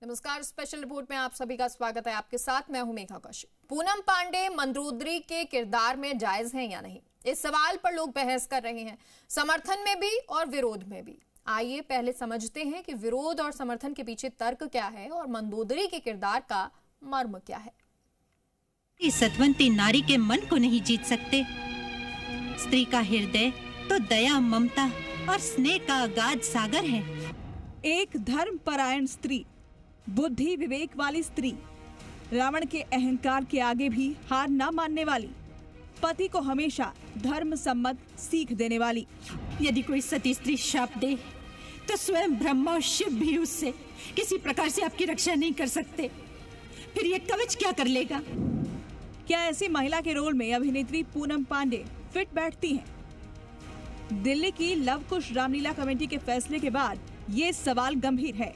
नमस्कार, special report में आप सभी का स्वागत है। आपके साथ मैं हूं मेघा कौशिक। पूनम पांडे मंदोदरी के किरदार में जायज हैं या नहीं, इस सवाल पर लोग बहस कर रहे हैं, समर्थन में भी और विरोध में भी। आइए पहले समझते हैं कि विरोध और समर्थन के पीछे तर्क क्या है और मंदोदरी के किरदार का मर्म क्या है। इस सतवंती नारी के मन को नहीं जीत सकते। स्त्री का हृदय तो दया, ममता और स्नेह का अगाध सागर है। एक धर्मपरायण स्त्री, बुद्धि विवेक वाली स्त्री, रावण के अहंकार के आगे भी हार न मानने वाली, पति को हमेशा धर्म सम्मत सीख देने वाली। यदि कोई सती स्त्री शाप दे तो स्वयं ब्रह्मा और शिव भी उससे किसी प्रकार से आपकी रक्षा नहीं कर सकते। फिर ये कवच क्या कर लेगा? क्या ऐसी महिला के रोल में अभिनेत्री पूनम पांडे फिट बैठती हैं? दिल्ली की लव कुश रामलीला कमेटी के फैसले के बाद ये सवाल गंभीर है।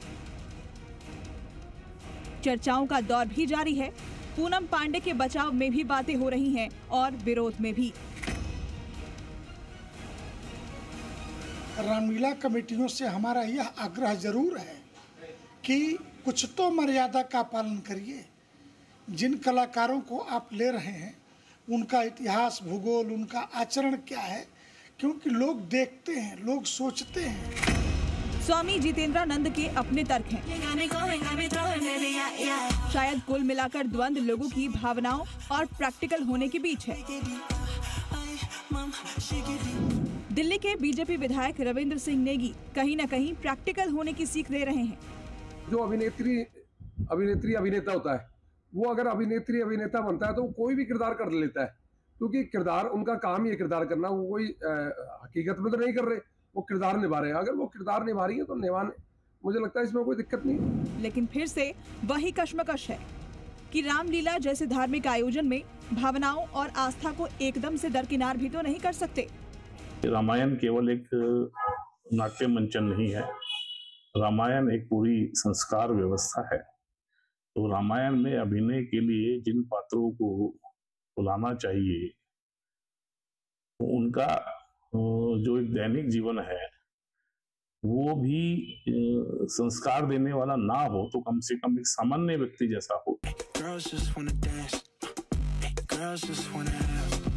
चर्चाओं का दौर भी जारी है। पूनम पांडे के बचाव में भी बातें हो रही हैं और विरोध में भी। रामलीला कमेटियों से हमारा यह आग्रह जरूर है कि कुछ तो मर्यादा का पालन करिए। जिन कलाकारों को आप ले रहे हैं उनका इतिहास, भूगोल, उनका आचरण क्या है, क्योंकि लोग देखते हैं, लोग सोचते हैं। स्वामी जितेंद्रानंद के अपने तर्क हैं। शायद कुल मिलाकर द्वंद्व लोगों की भावनाओं और प्रैक्टिकल होने के बीच है। दिल्ली के बीजेपी विधायक रविंद्र सिंह नेगी कहीं न कहीं प्रैक्टिकल होने की सीख दे रहे हैं। जो अभिनेत्री अभिनेता होता है, वो अगर अभिनेत्री अभिनेता बनता है तो वो कोई भी किरदार कर लेता है, क्योंकि किरदार, उनका काम ही है किरदार करना। वो कोई हकीकत में तो नहीं कर रहे, वो किरदार निभा रहे हैं। अगर वो किरदार निभा रही है तो निभाने, मुझे लगता है इसमें कोई दिक्कत नहीं। लेकिन फिर से वही कश्मकश है कि रामलीला जैसे धार्मिक आयोजन में भावनाओं और आस्था को एकदम से दरकिनार भी तो नहीं कर सकते। रामायण केवल एक नाट्य मंचन नहीं है, रामायण एक पूरी संस्कार व्यवस्था है। तो रामायण में अभिनय के लिए जिन पात्रों को बुलाना चाहिए, तो उनका जो एक दैनिक जीवन है वो भी संस्कार देने वाला ना हो, तो कम से कम एक सामान्य व्यक्ति जैसा हो।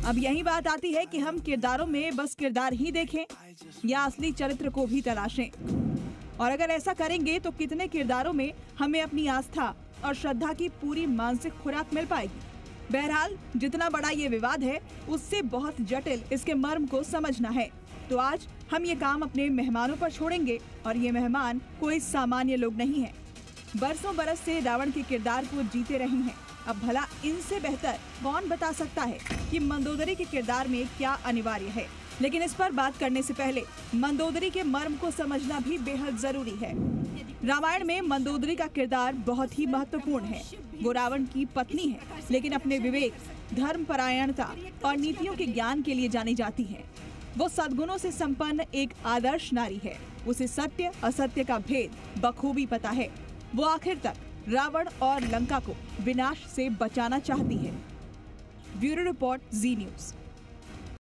अब यही बात आती है कि हम किरदारों में बस किरदार ही देखें या असली चरित्र को भी तलाशें। और अगर ऐसा करेंगे तो कितने किरदारों में हमें अपनी आस्था और श्रद्धा की पूरी मानसिक खुराक मिल पाएगी। बहरहाल, जितना बड़ा ये विवाद है उससे बहुत जटिल इसके मर्म को समझना है। तो आज हम ये काम अपने मेहमानों पर छोड़ेंगे, और ये मेहमान कोई सामान्य लोग नहीं हैं। बरसों बरस से रावण के किरदार को जीते रही हैं। अब भला इनसे बेहतर कौन बता सकता है कि मंदोदरी के किरदार में क्या अनिवार्य है। लेकिन इस पर बात करने से पहले मंदोदरी के मर्म को समझना भी बेहद जरूरी है। रामायण में मंदोदरी का किरदार बहुत ही महत्वपूर्ण है। वो रावण की पत्नी है, लेकिन अपने विवेक, धर्मपरायणता और नीतियों के ज्ञान के लिए जानी जाती है। वो सद्गुणों से संपन्न एक आदर्श नारी है। उसे सत्य असत्य का भेद बखूबी पता है। वो आखिर तक रावण और लंका को विनाश से बचाना चाहती है। ब्यूरो रिपोर्ट, जी न्यूज़।